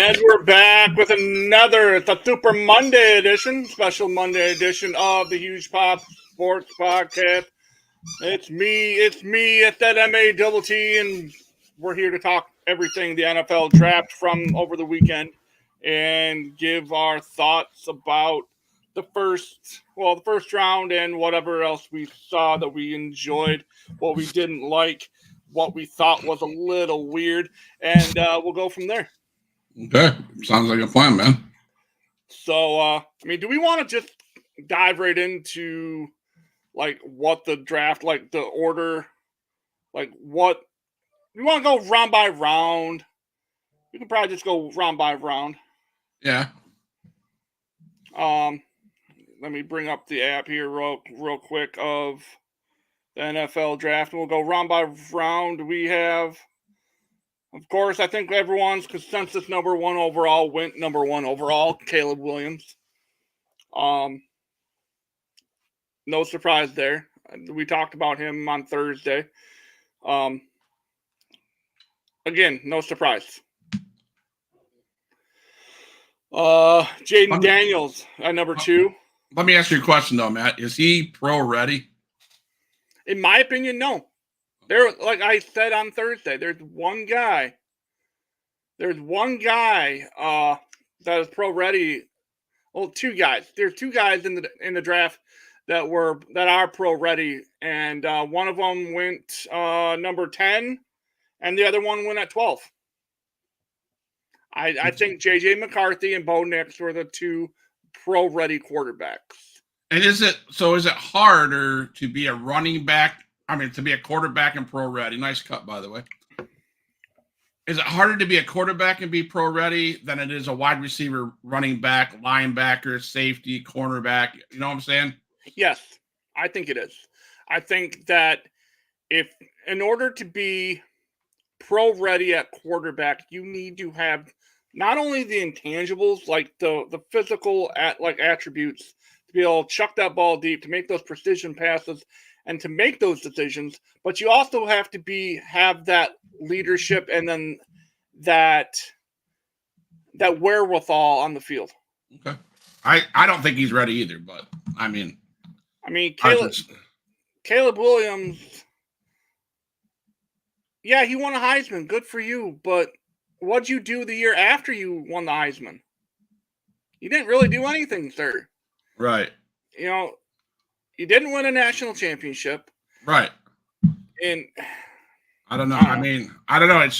And we're back with it's a Super Monday edition, special Monday edition of the Huge Pop Sports Podcast. It's it's that MATT, and we're here to talk everything the NFL draft from over the weekend and give our thoughts about the first round and whatever else we saw that we enjoyed, what we didn't like, what we thought was a little weird, and we'll go from there. Okay, sounds like a plan, man. So, do we want to just dive right into like what the draft, like the order, like what we want to go round by round? We can probably just go round by round. Yeah. Let me bring up the app here real quick of the NFL draft, and we'll go round by round. We have, of course, I think everyone's consensus number one overall went number one overall, Caleb Williams. No surprise there. We talked about him on Thursday. Again, no surprise. Jaden Daniels at number two. Let me ask you a question though, Matt. Is he pro ready? In my opinion, no. There, like I said on Thursday, there's one guy that is pro ready. Well, two guys. There's two guys in the draft that are pro ready, and one of them went number 10, and the other one went at 12. I think J.J. McCarthy and Bo Nix were the two pro ready quarterbacks. And is it harder to be a running back? To be a quarterback and pro ready. Nice cut, by the way. Is it harder to be a quarterback and be pro ready than it is a wide receiver, running back, linebacker, safety, cornerback? You know what I'm saying? Yes, I think it is. I think that if in order to be pro ready at quarterback, you need to have not only the intangibles, like the physical attributes to be able to chuck that ball deep, to make those precision passes, and to make those decisions, but you also have to have that leadership and then that wherewithal on the field. Okay. I don't think he's ready either, but Caleb Williams, yeah, he won a Heisman. Good for you, but what'd you do the year after you won the Heisman? You didn't really do anything, sir. Right. You didn't win a national championship. Right. And I don't know. I don't know. It's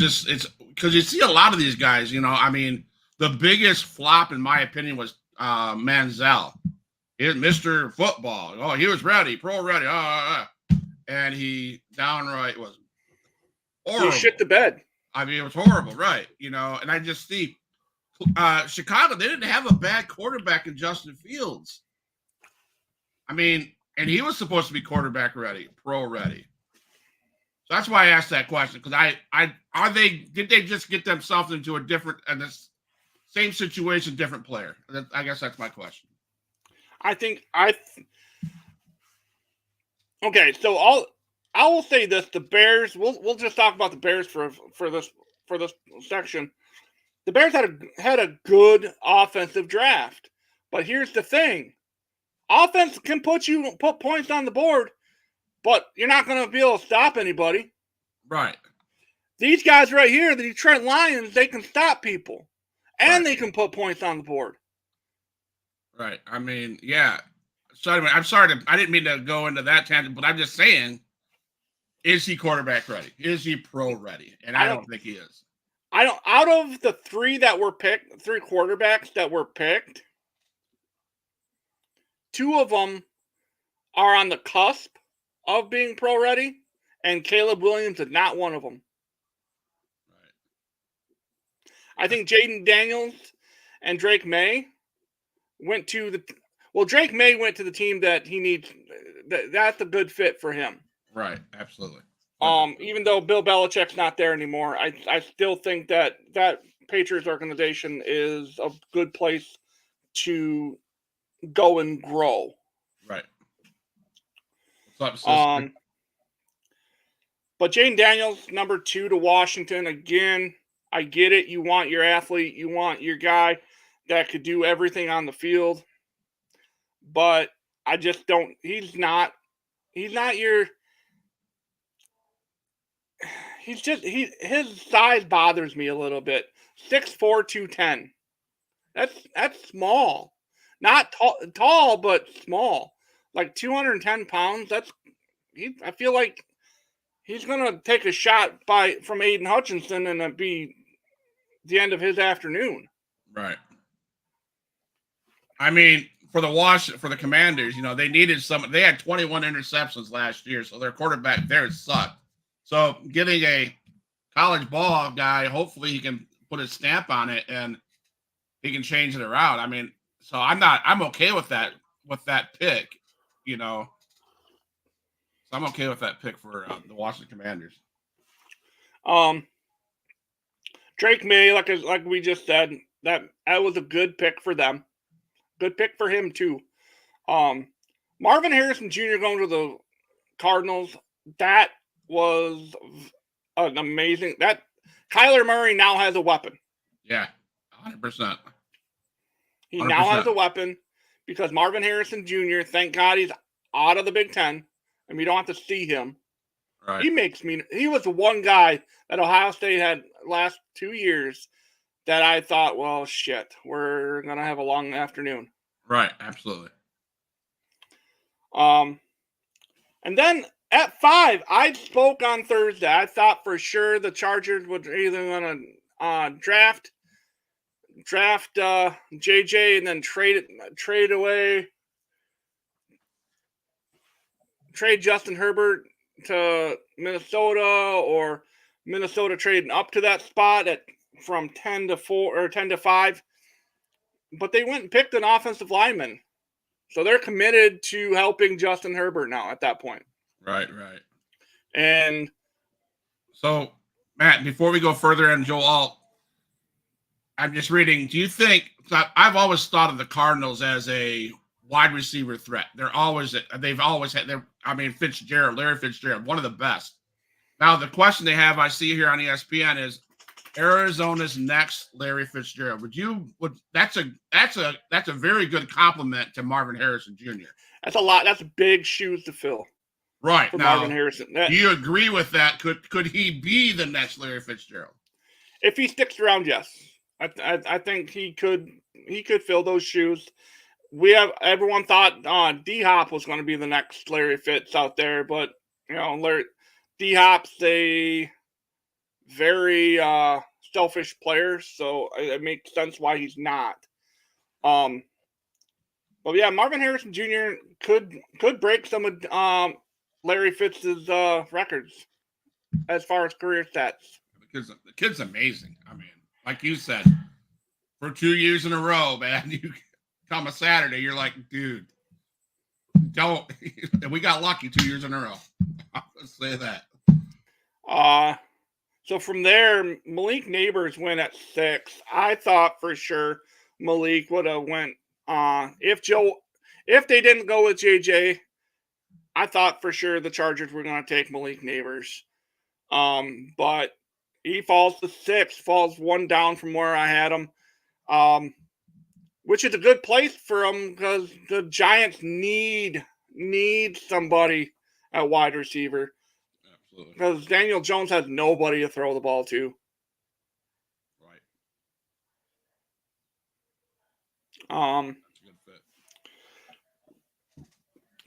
because you see a lot of these guys, the biggest flop, in my opinion, was Manziel. He's Mr. Football. Oh, he was ready, pro ready. And he downright was horrible. He shit the bed. It was horrible, right? And I just see Chicago, they didn't have a bad quarterback in Justin Fields. And he was supposed to be quarterback ready, pro ready. So that's why I asked that question, because did they just get themselves into a different and the same situation, different player? I guess that's my question. Okay, so I will say this: the Bears. We'll just talk about the Bears for this section. The Bears had a good offensive draft, but here's the thing: offense can put points on the board, but you're not going to be able to stop anybody. Right. These guys right here, the Detroit Lions, they can stop people, and they can put points on the board. Right. Yeah. So anyway, I'm sorry I didn't mean to go into that tangent, but I'm just saying, is he quarterback ready? Is he pro ready? And I don't think he is. Out of the three quarterbacks that were picked, two of them are on the cusp of being pro ready, and Caleb Williams is not one of them. Right. I think Jaden Daniels and Drake May Drake May went to the team that he needs. That's a good fit for him. Right. Absolutely. Even though Bill Belichick's not there anymore, I still think that Patriots organization is a good place to go and grow. Right. What's up, sister? But Jaden Daniels, number 2 to Washington, again, I get it. You want your athlete, you want your guy that could do everything on the field, but I just don't. He's not. He's not your. He's just his size bothers me a little bit. 6'4", 210. That's small. Not tall, but small. Like 210 pounds. I feel like he's gonna take a shot from Aiden Hutchinson and it'd be the end of his afternoon. Right. I mean, for the Commanders, they needed some. They had 21 interceptions last year, so their quarterback there sucked. So getting a college ball guy, hopefully he can put his stamp on it and he can change it around. I mean, so I'm okay with that pick, So I'm okay with that pick for the Washington Commanders. Drake May, like we just said, that was a good pick for them. Good pick for him too. Marvin Harrison Jr. going to the Cardinals. That was an amazing. That Kyler Murray now has a weapon. Yeah, 100%. He now has a weapon because Marvin Harrison Jr., thank God he's out of the Big Ten and we don't have to see him. Right. He was the one guy that Ohio State had last 2 years that I thought, well, shit, we're going to have a long afternoon. Right, absolutely. And then at 5, I spoke on Thursday. I thought for sure the Chargers would either going to draft JJ and then trade Justin Herbert to Minnesota, or Minnesota trading up to that spot from 10 to 4 or 10 to 5. But they went and picked an offensive lineman. So they're committed to helping Justin Herbert now at that point. Right. And so, Matt, before we go further in Joel Alt, I'm just reading. Do you think I've always thought of the Cardinals as a wide receiver threat? They've always had. Larry Fitzgerald, one of the best. Now the question they have, I see here on ESPN, is Arizona's next Larry Fitzgerald. That's a very good compliment to Marvin Harrison Jr. That's a lot. That's big shoes to fill. Right. For Marvin Harrison. Do you agree with that? Could he be the next Larry Fitzgerald? If he sticks around, yes. I think he could fill those shoes. Everyone thought D-Hop was going to be the next Larry Fitz out there, but D-Hop's a very selfish player, so it makes sense why he's not. But yeah, Marvin Harrison Jr. could break some of Larry Fitz's records as far as career stats. Because the kid's amazing. I mean, like you said, for 2 years in a row, man, you come a Saturday, you're like, dude, don't. And we got lucky 2 years in a row. Let's say that. So from there, Malik Neighbors went at 6. I thought for sure Malik would have went. If they didn't go with JJ, I thought for sure the Chargers were going to take Malik Neighbors. But he falls to 6, falls one down from where I had him. Which is a good place for him because the Giants need somebody at wide receiver. Absolutely. Because Daniel Jones has nobody to throw the ball to. Right. That's a good fit.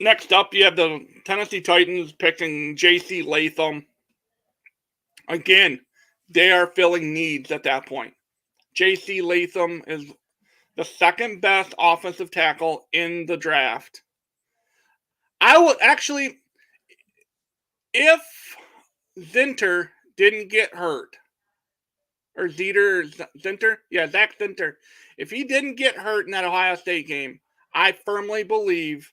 Next up, you have the Tennessee Titans picking J.C. Latham. Again, they are filling needs at that point. J.C. Latham is the second best offensive tackle in the draft. I would actually, if Zinter didn't get hurt, or Zinter? Yeah, Zach Zinter. If he didn't get hurt in that Ohio State game, I firmly believe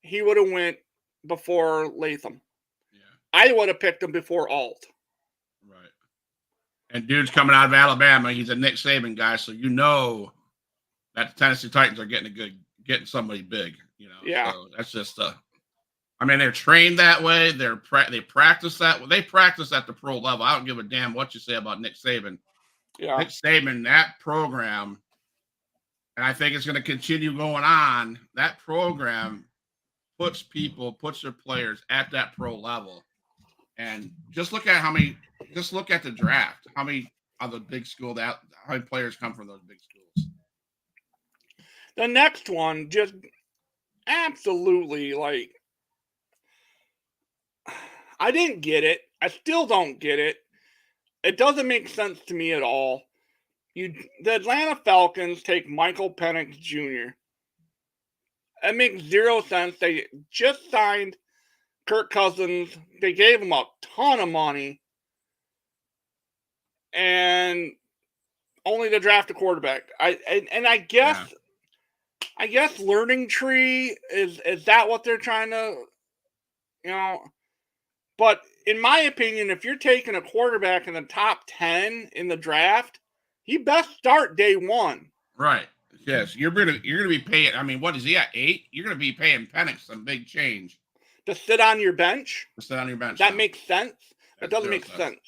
he would have went before Latham. Yeah. I would have picked him before Alt. Right. And dude's coming out of Alabama. He's a Nick Saban guy, so you know that the Tennessee Titans are getting somebody big. Yeah. So that's just they're trained that way. They practice that way. They practice at the pro level. I don't give a damn what you say about Nick Saban. Yeah. Nick Saban, that program, and I think it's going to continue going on. That program puts their players at that pro level. And just look at look at the draft. How many of the big school how many players come from those big schools? The next one, just absolutely like, I didn't get it. I still don't get it. It doesn't make sense to me at all. The Atlanta Falcons take Michael Penix Jr. It makes zero sense. They just signed Kirk Cousins. They gave him a ton of money, and only to draft a quarterback. I guess learning tree is that what they're trying to, you know? But in my opinion, if you're taking a quarterback in the top 10 in the draft, he best start day one. Right. Yes, you're gonna be paying. I mean, what is he at 8? You're gonna be paying Penix some big change to sit on your bench. That makes sense. That doesn't make sense.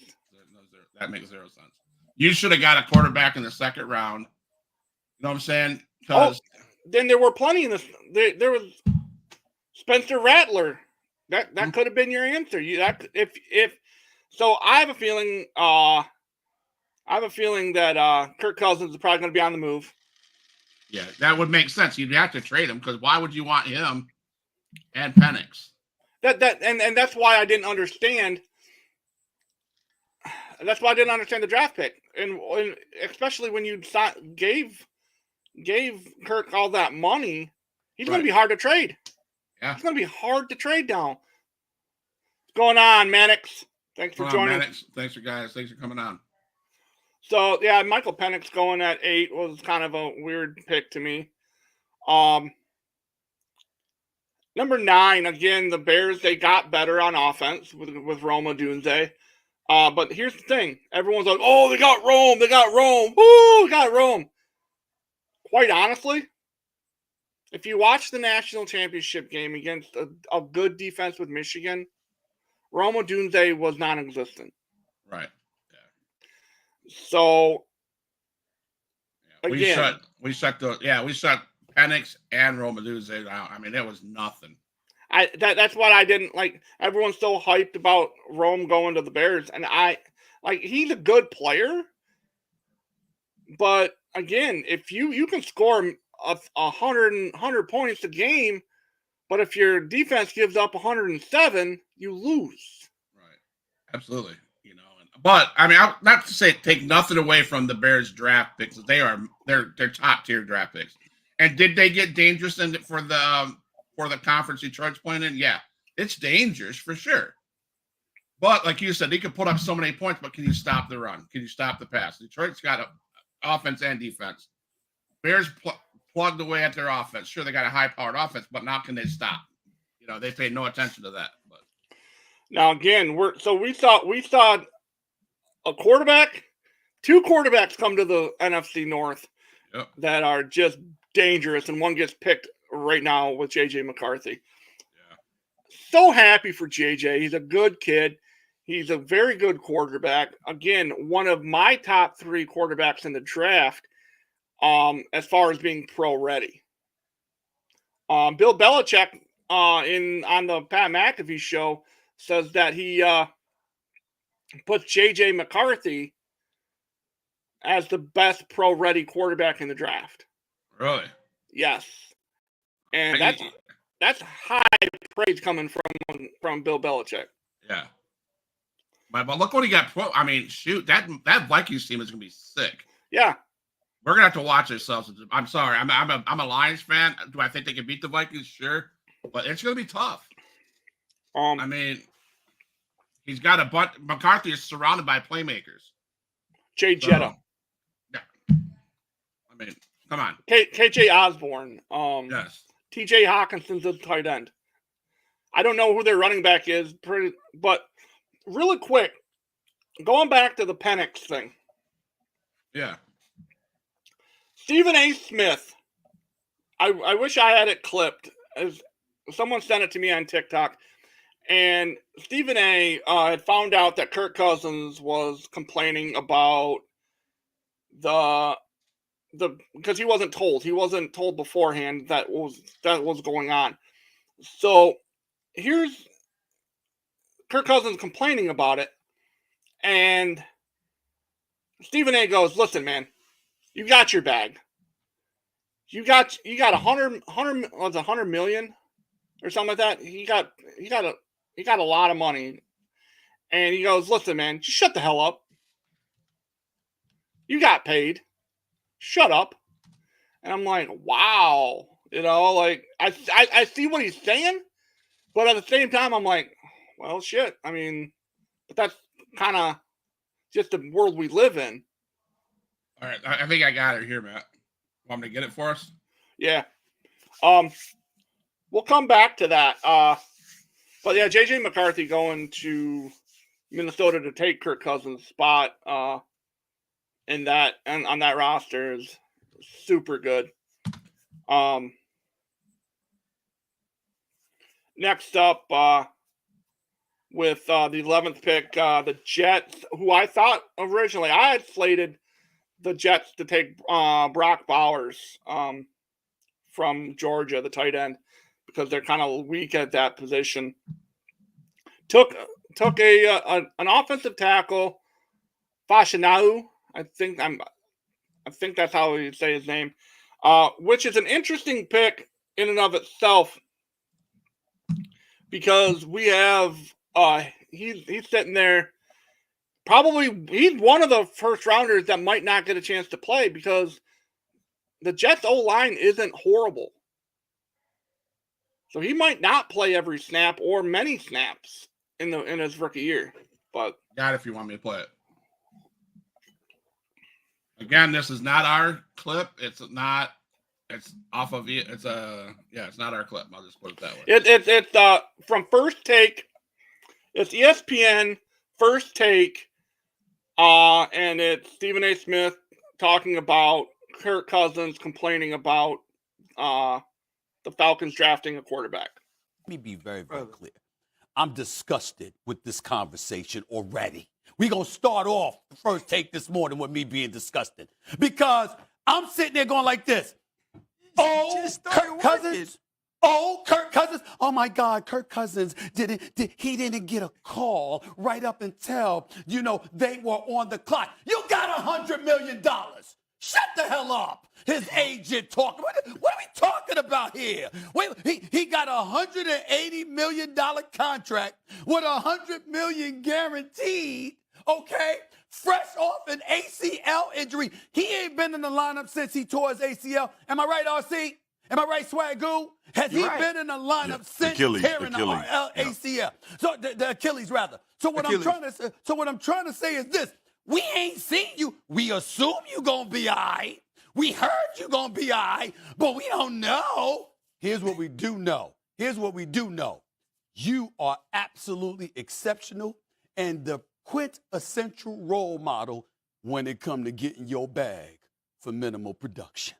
That makes zero sense. You should have got a quarterback in the second round. You know what I'm saying? Because then there were plenty in this. There was Spencer Rattler. That could have been your answer. If so, I have a feeling. That Kirk Cousins is probably going to be on the move. Yeah, that would make sense. You'd have to trade him because why would you want him and Penix? And that's why I didn't understand. That's why I didn't understand the draft pick, and especially when you gave Kirk all that money, he's going to be hard to trade. Yeah, it's going to be hard to trade down. What's going on, Mannix? Thanks for joining. Mannix. Thanks for coming on. So yeah, Michael Penix going at 8 was kind of a weird pick to me. Number 9, again, the Bears, they got better on offense with Rome Odunze. But here's the thing. Everyone's like, oh, they got Rome. Woo, got Rome. Quite honestly, if you watch the national championship game against a good defense with Michigan, Rome Odunze was non-existent. Right. So again, we shut Penix and Rome Odunze out. I mean, it was nothing. That's what I didn't like. Everyone's so hyped about Rome going to the Bears, and he's a good player, but again, if you can score 100 points a game, but if your defense gives up 107, you lose. Right. Absolutely. But I mean, not to say take nothing away from the Bears draft picks. They're top tier draft picks. And did they get dangerous for the conference Detroit's playing in? Yeah, it's dangerous for sure. But like you said, they could put up so many points. But can you stop the run? Can you stop the pass? Detroit's got offense and defense. Bears plugged away at their offense. Sure, they got a high-powered offense, but now can they stop? They paid no attention to that. But now again, we saw a quarterback, 2 quarterbacks come to the NFC North that are just dangerous, and one gets picked right now with JJ McCarthy. Yeah. So happy for JJ. He's a good kid. He's a very good quarterback. Again, one of my top 3 quarterbacks in the draft, as far as being pro ready. Bill Belichick on the Pat McAfee show says that he puts JJ McCarthy as the best pro-ready quarterback in the draft. Really? Yes. And that's high praise coming from Bill Belichick. Yeah. But look what he got. I mean, shoot, that Vikings team is going to be sick. Yeah. We're going to have to watch ourselves. I'm sorry. I'm a Lions fan. Do I think they can beat the Vikings? Sure. But it's going to be tough. I mean, he's got a bunch. McCarthy is surrounded by playmakers. Jay Jetta. Yeah. I mean, come on. KJ Osborne. Yes. TJ Hawkinson's a tight end. I don't know who their running back is, but really quick, going back to the Penix thing. Yeah. Stephen A. Smith. I wish I had it clipped. As someone sent it to me on TikTok. And Stephen A. Had found out that Kirk Cousins was complaining about because he wasn't told beforehand that was going on. So here's Kirk Cousins complaining about it, and Stephen A goes, "Listen, man, you got your bag. You got 100 million or something like that. He got a lot of money." And he goes, "Listen, man, just shut the hell up. You got paid. Shut up." And I'm like, wow, like I see what he's saying, but at the same time, I'm like, well, shit. I mean, but that's kind of just the world we live in. All right, I think I got it here, Matt. Want me to get it for us? Yeah. We'll come back to that. But yeah, JJ McCarthy going to Minnesota to take Kirk Cousins' spot in that and on that roster is super good. Next up, with the 11th pick, the Jets, who I thought originally I had slated the Jets to take Brock Bowers from Georgia, the tight end, because they're kind of weak at that position. Took an offensive tackle, Fashinau. I think that's how you say his name, which is an interesting pick in and of itself, because we have he's sitting there. Probably he's one of the first rounders that might not get a chance to play because the Jets O-line isn't horrible. So he might not play every snap or many snaps in his rookie year. But got it if you want me to play it. Again, this is not our clip. It's off of it. It's not our clip. I'll just put it that way. It's from First Take. It's ESPN First Take. And it's Stephen A. Smith talking about Kirk Cousins complaining about the Falcons drafting a quarterback. Let me be very, very clear. I'm disgusted with this conversation already. We're going to start off the First Take this morning with me being disgusted, because I'm sitting there going like this. Oh, Kirk Cousins. Oh, Kirk Cousins. Oh, my God, Kirk Cousins he didn't get a call right up until, they were on the clock. You got $100 million. Shut the hell up. His agent talking. What are we talking about here? Wait, he got a $180 million contract with $100 million guaranteed, okay? Fresh off an ACL injury. He ain't been in the lineup since he tore his ACL. Am I right, RC? Am I right, Swagoo? Has he been in the lineup since tearing the ACL? So the Achilles, rather. So what I'm trying to say is this: we ain't seen you. We assume you gonna be all right. We heard you gonna be all right, but we don't know. Here's what we do know. You are absolutely exceptional and the quintessential role model when it comes to getting your bag for minimal production.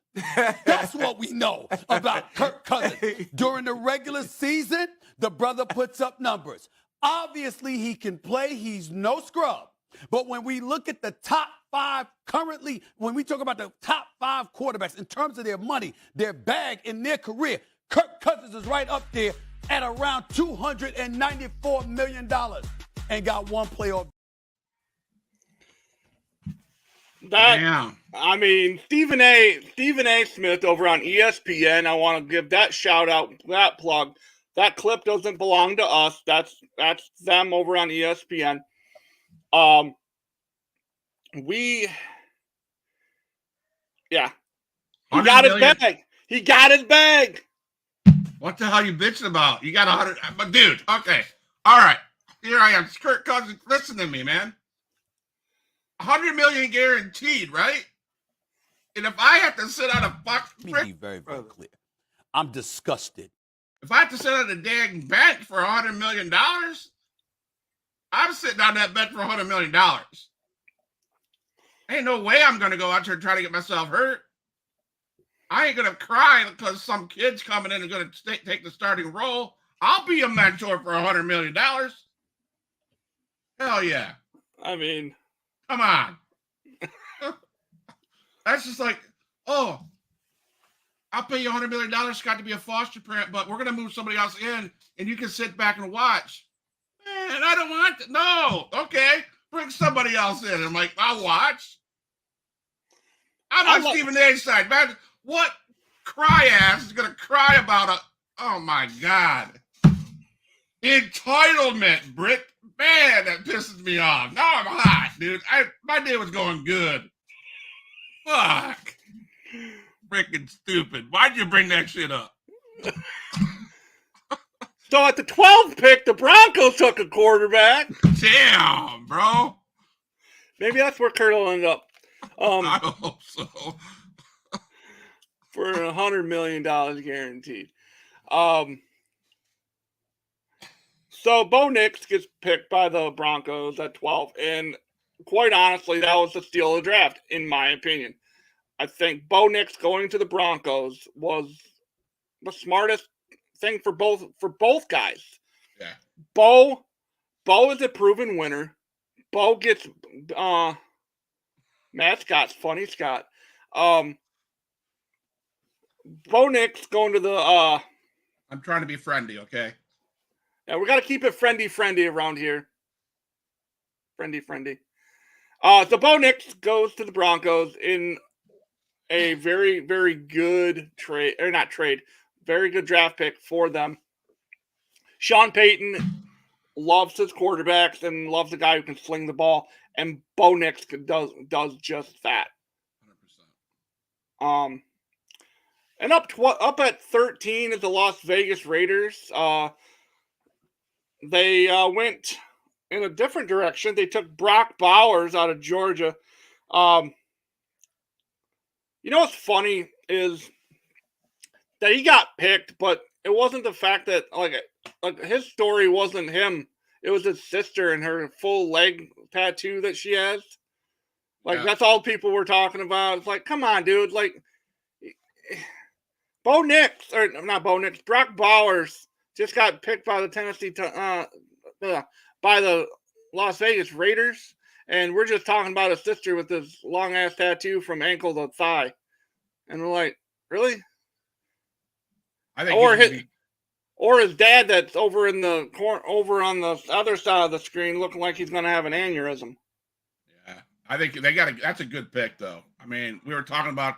That's what we know about Kirk Cousins. During the regular season, the brother puts up numbers. Obviously, he can play. He's no scrub. But when we look at the top five currently, when we talk about the top five quarterbacks in terms of their money, their bag in their career, Kirk Cousins is right up there at around $294 million and got one playoff. I mean, Stephen A. Smith over on ESPN. I want to give that shout out, that plug. That clip doesn't belong to us. That's them over on ESPN. He got his bag. He got his bag. What the hell are you bitching about? You got 100, but dude, okay, all right. Here I am, Kirk Cousins. Listen to me, man. 100 million guaranteed, right? And if I have to sit on a Let me be very, very clear. I'm disgusted. If I have to sit on a dang bench for $100 million, I'm sitting on that bench for $100 million. Ain't no way I'm gonna go out there and try to get myself hurt. I ain't gonna cry because some kid's coming in and gonna take the starting role. I'll be a mentor for $100 million. Hell yeah! I mean, come on. That's just like, oh, I'll pay you $100 million, Scott, to be a foster parent, but we're going to move somebody else in, and you can sit back and watch. Man, I don't want to. No, okay, bring somebody else in. I'm like, I'll watch. I'm on Stephen A's side, man. What cry ass is going to cry about a? Oh my God, entitlement, Britt. Man, that pisses me off. Now I'm hot, dude. My day was going good. Fuck. Freaking stupid. Why'd you bring that shit up? So at the 12th pick, the Broncos took a quarterback. Damn, bro. Maybe that's where Kurt will end up. I hope so. For $100 million guaranteed. So Bo Nix gets picked by the Broncos at 12, and quite honestly, that was the steal of the draft, in my opinion. I think Bo Nix going to the Broncos was the smartest thing for both guys. Yeah. Bo is a proven winner. Bo gets Matt Scott's funny Scott. Bo Nix going to the I'm trying to be friendly, okay? Yeah, we got to keep it friendly around here. Friendly. So Bo Nix goes to the Broncos in a very, very good trade, or not trade, very good draft pick for them. Sean Payton loves his quarterbacks and loves a guy who can sling the ball, and Bo Nix does just that. 100%. And up at 13 is the Las Vegas Raiders. They went in a different direction. They took Brock Bowers out of Georgia. You know what's funny is that he got picked, but it wasn't the fact that like his story wasn't him. It was his sister and her full leg tattoo that she has. Like that's all people were talking about. It's like, come on, dude. Like Brock Bowers just got picked by the by the Las Vegas Raiders, and we're just talking about his sister with this long ass tattoo from ankle to thigh, and we're like, really? I think or his dad that's over in the over on the other side of the screen, looking like he's going to have an aneurysm. Yeah, I think that's a good pick, though. I mean, we were talking about,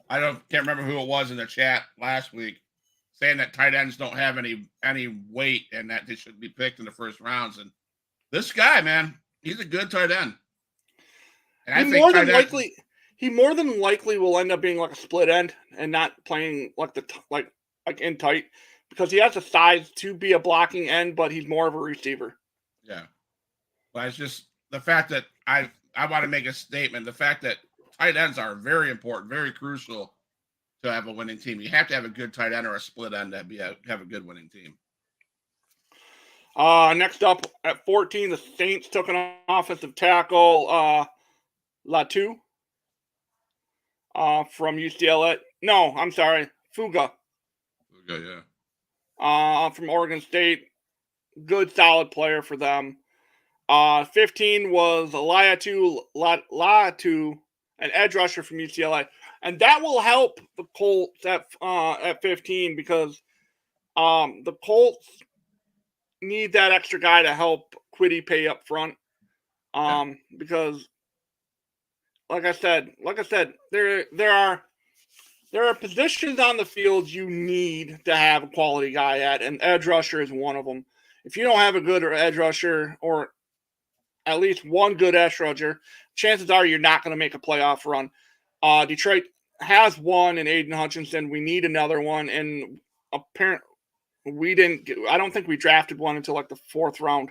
can't remember who it was in the chat last week, saying that tight ends don't have any weight and that they should be picked in the first rounds. And this guy, man, he's a good tight end. And he more than likely will end up being like a split end and not playing like in tight, because he has the size to be a blocking end, but he's more of a receiver. Yeah. But it's just the fact that I want to make a statement. The fact that tight ends are very important, very crucial to have a winning team. You have to have a good tight end or a split end to have a good winning team. Next up at 14, the Saints took an offensive tackle, Latu, from UCLA. No, I'm sorry, Fuga. Yeah. From Oregon State. Good, solid player for them. 15 was Latu, an edge rusher from UCLA. And that will help the Colts at 15, because the Colts need that extra guy to help Kwity Paye up front. Because like I said, there are positions on the field you need to have a quality guy at, and edge rusher is one of them. If you don't have a good edge rusher, or at least one good edge rusher, chances are you're not going to make a playoff run. Detroit has one in Aiden Hutchinson. We need another one, and apparently I don't think we drafted one until like the 4th round.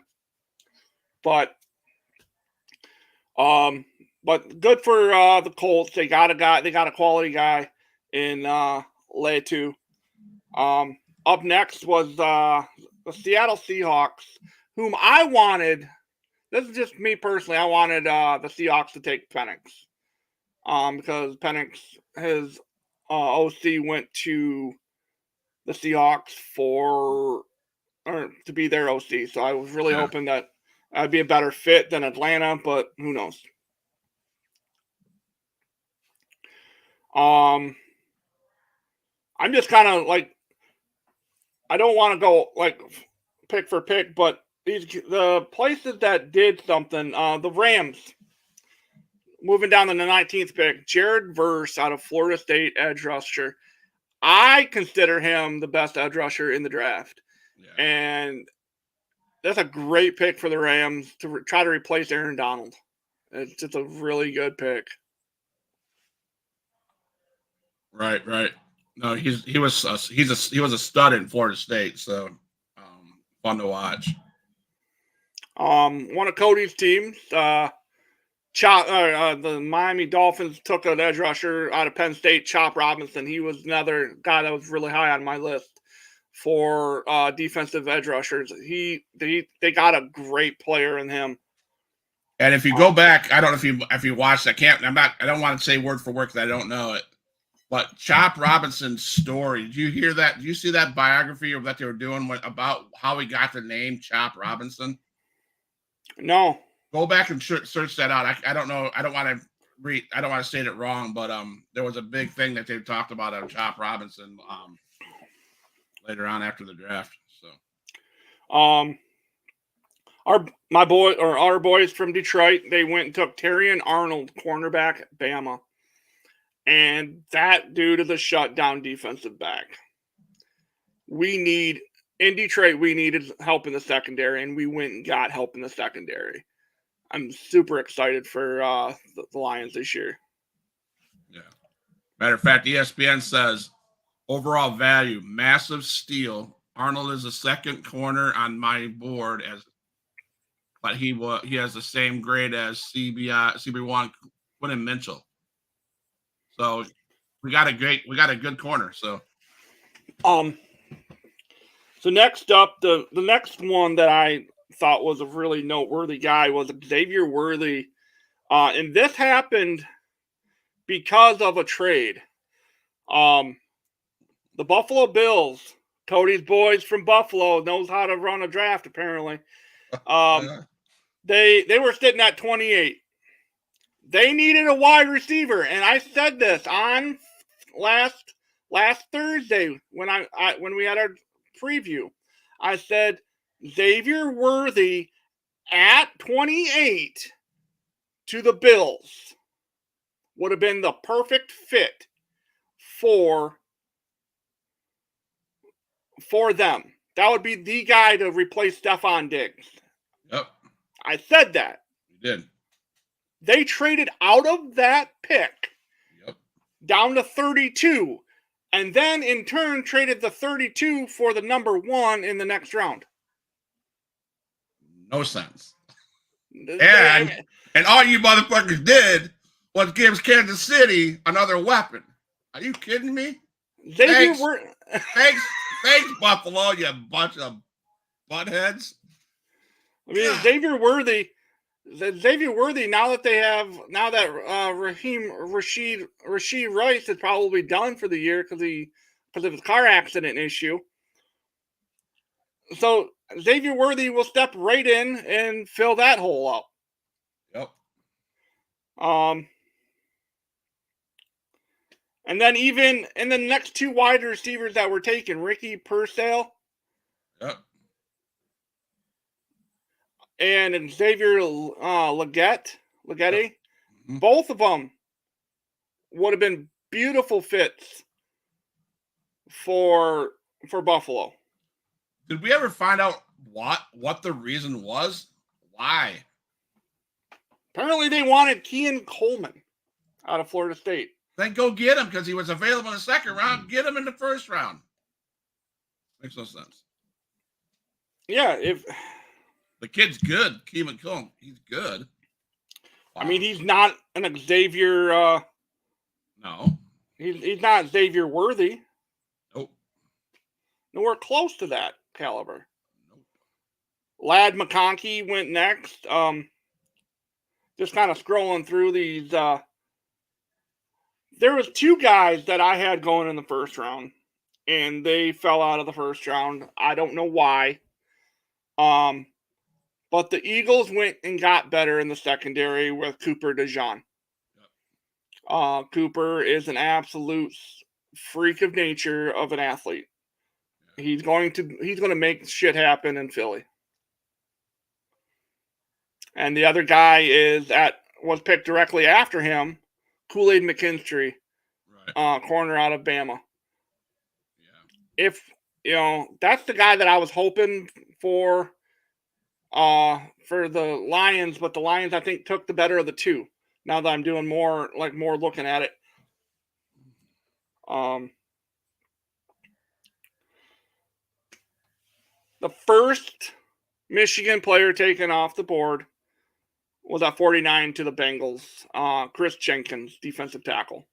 But good for the Colts. They got a quality guy in Latu. Up next was the Seattle Seahawks, whom I wanted. This is just me personally. I wanted the Seahawks to take Penix, because Penix, his OC, went to the Seahawks to be their OC. So I was really hoping that I'd be a better fit than Atlanta, but who knows? I'm just kind of like, I don't want to go like pick for pick, but the places that did something, the Rams moving down to the 19th pick, Jared Verse out of Florida State, edge rusher. I consider him the best edge rusher in the draft, and that's a great pick for the Rams to try to replace Aaron Donald. It's just a really good pick. Right. No, he was a stud in Florida State, so fun to watch. One of Cody's teams, the Miami Dolphins took an edge rusher out of Penn State, Chop Robinson. He was another guy that was really high on my list for defensive edge rushers. They got a great player in him. And if you go back, I don't know if you watched. I don't want to say word for word because I don't know it. But Chop Robinson's story, did you hear that? Did you see that biography or that they were doing about how he got the name Chop Robinson? No. Go back and search that out. I don't know. I don't want to state it wrong, but there was a big thing that they talked about on Chop Robinson later on after the draft. So our boys from Detroit, they went and took Terrion Arnold, cornerback at Bama. And that dude is a shutdown defensive back. In Detroit, we needed help in the secondary, and we went and got help in the secondary. I'm super excited for the Lions this year. Yeah. Matter of fact, ESPN says overall value, massive steal. Arnold is the second corner on my board but he has the same grade as CB1 Quinton Mitchell. So we got a good corner. So next up, the next one that I thought was a really noteworthy guy was Xavier Worthy. And this happened because of a trade. The Buffalo Bills, Cody's boys from Buffalo, knows how to run a draft apparently. They were sitting at 28. They needed a wide receiver, and I said this on last Thursday when we had our preview. I said Xavier Worthy at 28 to the Bills would have been the perfect fit for them. That would be the guy to replace Stephon Diggs. Yep. I said that. You did. They traded out of that pick down to 32, and then in turn traded the 32 for the number 1 in the next round. No sense. And all you motherfuckers did was give Kansas City another weapon. Are you kidding me? Thanks, Buffalo, you bunch of buttheads. I mean, Xavier Worthy, now that Rashid Rice is probably done for the year because of his car accident issue. So Xavier Worthy will step right in and fill that hole up. Yep. And then even in the next 2 wide receivers that were taken, Ricky Purcell. Yep. And Xavier Legette, Yep. Both of them would have been beautiful fits for Buffalo. Did we ever find out what the reason was? Why? Apparently they wanted Keon Coleman out of Florida State. Then go get him because he was available in the second round. Get him in the first round. Makes no sense. Yeah, if the kid's good, Keon Coleman, he's good. Wow. I mean, he's not an Xavier. No, he's not Xavier Worthy. Nope. Nowhere close to that caliber. Nope. Ladd McConkey went next. Just kind of scrolling through these. There was 2 guys that I had going in the first round, and they fell out of the first round. I don't know why. But the Eagles went and got better in the secondary with Cooper DeJean. Cooper is an absolute freak of nature of an athlete. He's going to make shit happen in Philly. And the other guy was picked directly after him, Kool-Aid McKinstry, Right. corner out of Bama. Yeah. If that's the guy that I was hoping for the Lions, but the Lions I think took the better of the two. Now that I'm doing more looking at it. The first Michigan player taken off the board was at 49 to the Bengals. Chris Jenkins, defensive tackle.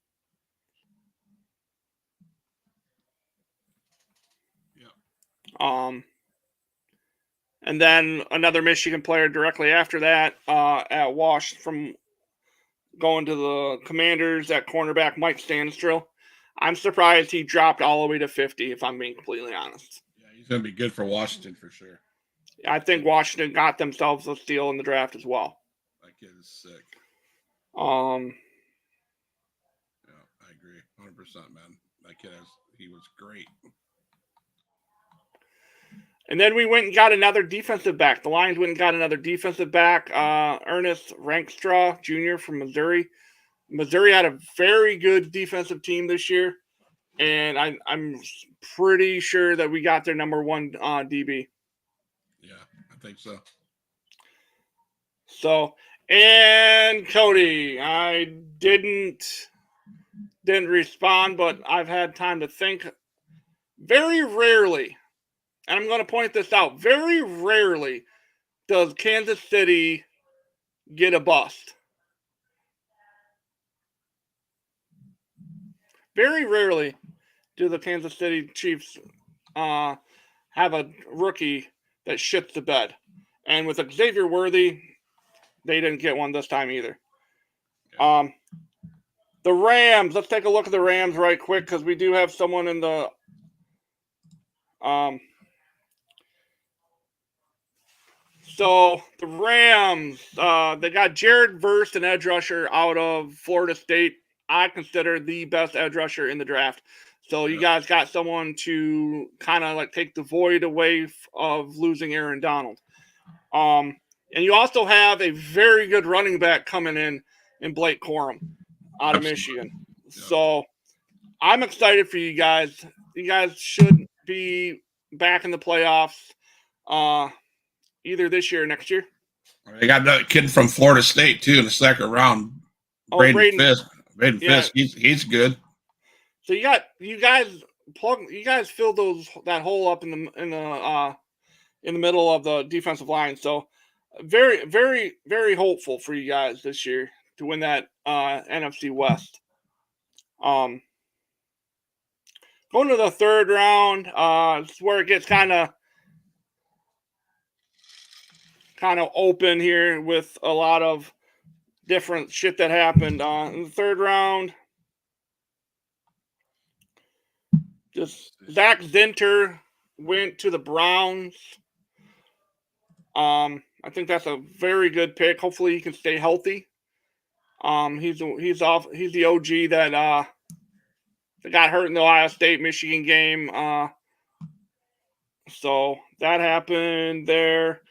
Yeah. And then another Michigan player directly after that at Wash from going to the Commanders at cornerback, Mike Stanstrill. I'm surprised he dropped all the way to 50, if I'm being completely honest. Yeah, he's going to be good for Washington for sure. I think Washington got themselves a steal in the draft as well. That kid is sick. Yeah, I agree. 100%, man. That kid he was great. And then we went and got another defensive back. The Lions went and got another defensive back, Ernest Rankstraw Jr. from Missouri. Missouri had a very good defensive team this year, and I'm pretty sure that we got their number one DB. Yeah, I think so. So, and Cody, I didn't respond, but I've had time to think. Very rarely, and I'm going to point this out, very rarely does Kansas City get a bust. Very rarely do the Kansas City Chiefs have a rookie that shits the bed. And with Xavier Worthy, they didn't get one this time either. The Rams, let's take a look at the Rams right quick because we do have someone in the so the Rams, they got Jared Verse, an edge rusher out of Florida State. I consider the best edge rusher in the draft. So you guys got someone to kind of like take the void away of losing Aaron Donald. And you also have a very good running back coming in Blake Corum out of Michigan. Yeah. So I'm excited for you guys. You guys should be back in the playoffs either this year or next year. They got that kid from Florida State too in the second round. Braden Fisk. Braden Fisk, he's good. So you guys fill that hole up in the middle of the defensive line. So very, very, very hopeful for you guys this year to win that NFC West. Going to the third round, this is where it gets kind of open here with a lot of different shit that happened in the third round. Just Zach Zinter went to the Browns. I think that's a very good pick. Hopefully he can stay healthy. He's the OG that got hurt in the Ohio State Michigan game. So that happened there.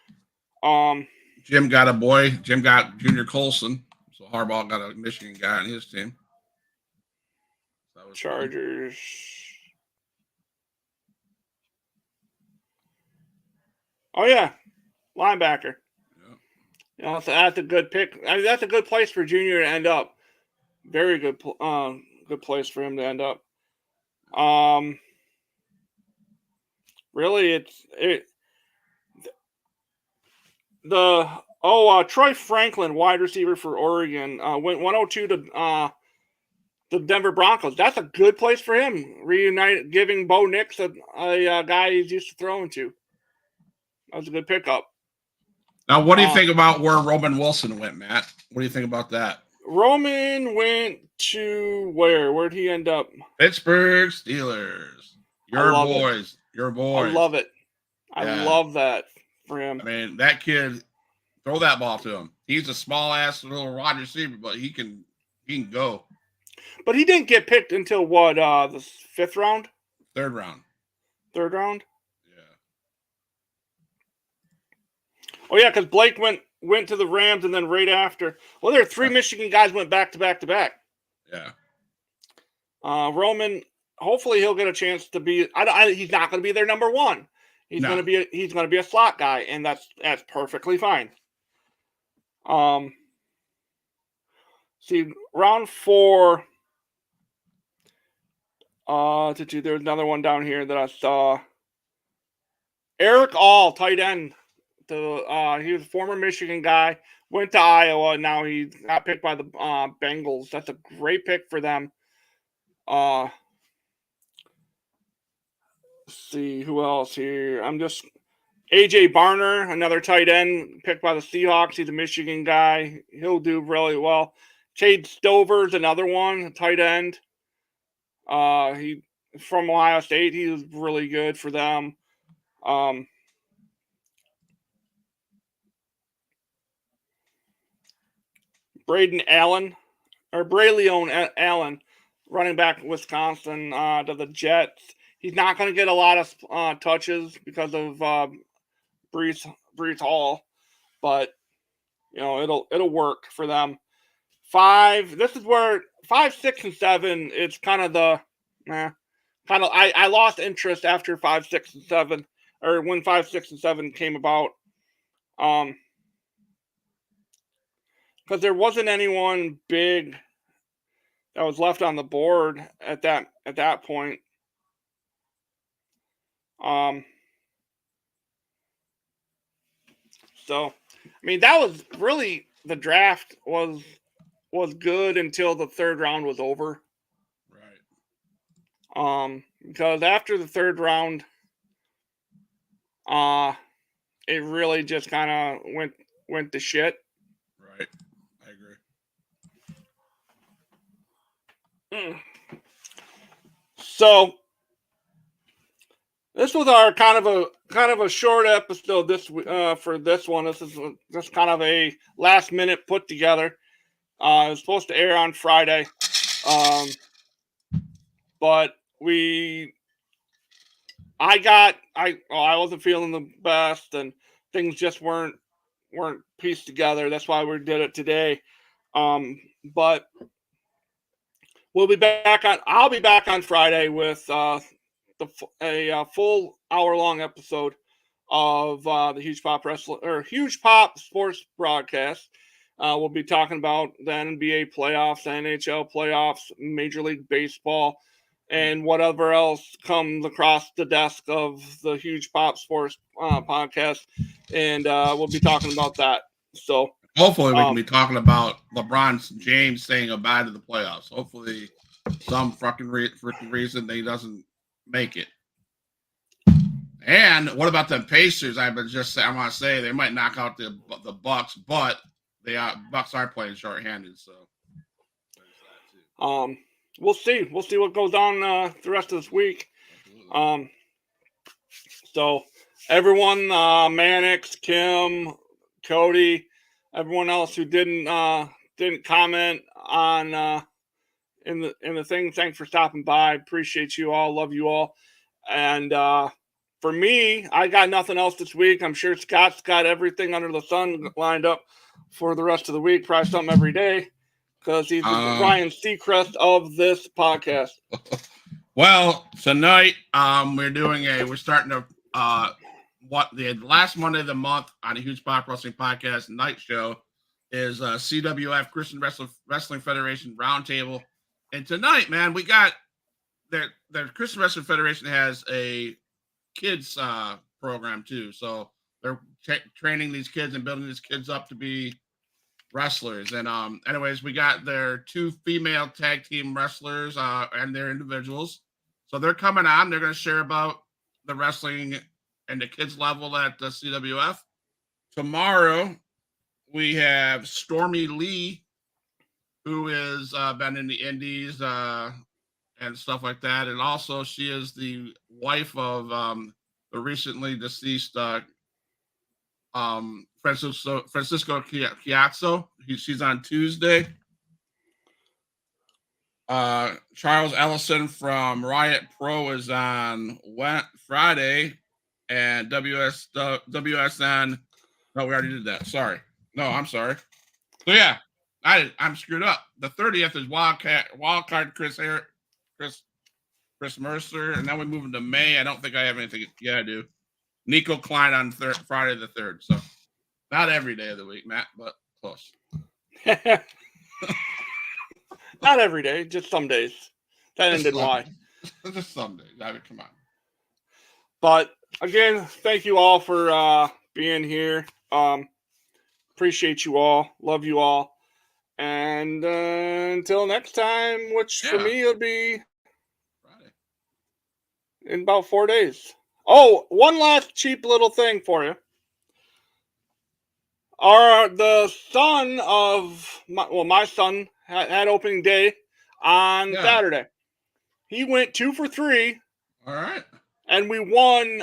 Jim got a boy. Jim got Junior Colson. So Harbaugh got a Michigan guy on his team. Chargers. Oh yeah, linebacker. Yeah, so that's a good pick. I mean, that's a good place for Junior to end up. Very good, good place for him to end up. Really, Troy Franklin, wide receiver for Oregon, went 102 to the Denver Broncos. That's a good place for him. Giving Bo Nix a guy he's used to throwing to. That was a good pickup. Now, what do you think about where Roman Wilson went, Matt? What do you think about that? Roman went to where? Where'd he end up? Pittsburgh Steelers. Your boys. I love it. I love that for him. I mean, that kid, throw that ball to him. He's a small ass little wide receiver, but he can go. But he didn't get picked until what? The 5th round, Third round. 3rd round. Yeah. Oh yeah, because Blake went to the Rams, and then right after, well, there are 3 Michigan guys went back to back to back. Yeah. Roman, hopefully he'll get a chance to be. He's not going to be their number 1. He's going to be a slot guy, and that's perfectly fine. See, round 4. There's another one down here that I saw. Eric All, tight end. He was a former Michigan guy, went to Iowa. Now he got picked by the Bengals. That's a great pick for them. Let's see who else here. AJ Barner, another tight end picked by the Seahawks. He's a Michigan guy. He'll do really well. Chade Stover's another one, a tight end. He from Ohio State. He was really good for them. Braylon Allen, running back Wisconsin to the Jets. He's not going to get a lot of touches because of Breece Hall, but it'll work for them. 5. This is where 5, 6, and 7. It's kind of I lost interest after 5, 6, and 7, or when 5, 6, and 7 came about. Because there wasn't anyone big that was left on the board at that point. So, I mean, that was really the draft was good until the 3rd round was over. Right. Because after the 3rd round, it really just kind of went to shit. Right. I agree. So this was our kind of a short episode for this one. This is just kind of a last minute put together. It was supposed to air on Friday, but I wasn't feeling the best, and things just weren't pieced together. That's why we did it today. But I'll be back on Friday with a full hour-long episode of the Huge Pop Sports broadcast. We'll be talking about the NBA playoffs, the NHL playoffs, Major League Baseball, and whatever else comes across the desk of the Huge Pop Sports podcast. And we'll be talking about that. So hopefully we can be talking about LeBron James saying goodbye to the playoffs. Hopefully some fucking reason that he doesn't make it. And what about the Pacers? I want to say they might knock out the Bucks, but Bucks are playing shorthanded, so there's that too. We'll see. We'll see what goes on the rest of this week. So everyone, Mannix, Kim, Cody, everyone else who didn't comment on in the thing, thanks for stopping by. Appreciate you all. Love you all. And for me, I got nothing else this week. I'm sure Scott's got everything under the sun lined up for the rest of the week. Probably something every day because he's the Ryan Seacrest of this podcast. Well, tonight we're starting to the last Monday of the month on the Huge Pop Wrestling Podcast night show is CWF Christian Wrestling Federation Roundtable. And tonight, man, we got the Christian Wrestling Federation has a kids program too. So they're training these kids and building these kids up to be wrestlers. And anyways, we got their 2 female tag team wrestlers and their individuals. So they're coming on. They're going to share about the wrestling and the kids level at the CWF. Tomorrow, we have Stormy Lee, who is been in the Indies and stuff like that. And also, she is the wife of the recently deceased Francisco Chiazzo. She's on Tuesday. Charles Ellison from Riot Pro is on Friday, and WSN. No, we already did that. Sorry. No, I'm sorry. So yeah, I'm screwed up. The 30th is Wildcard Chris Mercer, and then we move into May. I don't think I have anything. Yeah, I do. Nico Klein on Friday the 3rd. So not every day of the week, Matt, but close. Not every day, just some days. That ended why. Just some days. I mean, come on. But again, thank you all for being here. Appreciate you all. Love you all. And until next time, which for me will be Friday in about 4 days. Oh, one last cheap little thing for you. The son of my son had opening day on Saturday. He went 2 for 3. All right. And we won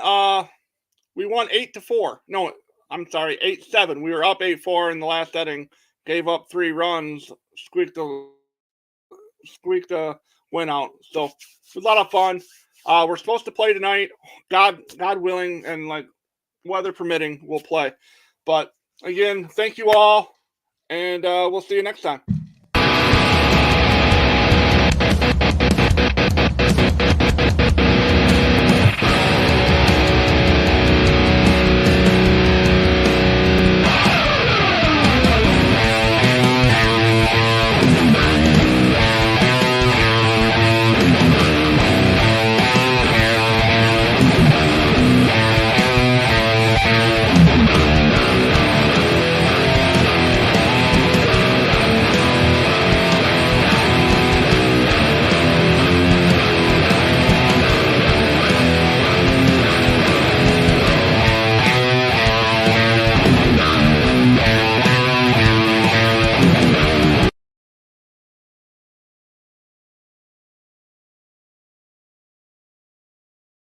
8-4. No, I'm sorry, 8-7. We were up 8-4 in the last inning, gave up 3 runs, squeaked the win out. So it was a lot of fun. We're supposed to play tonight. God willing, and like weather permitting, we'll play. But again, thank you all, and we'll see you next time.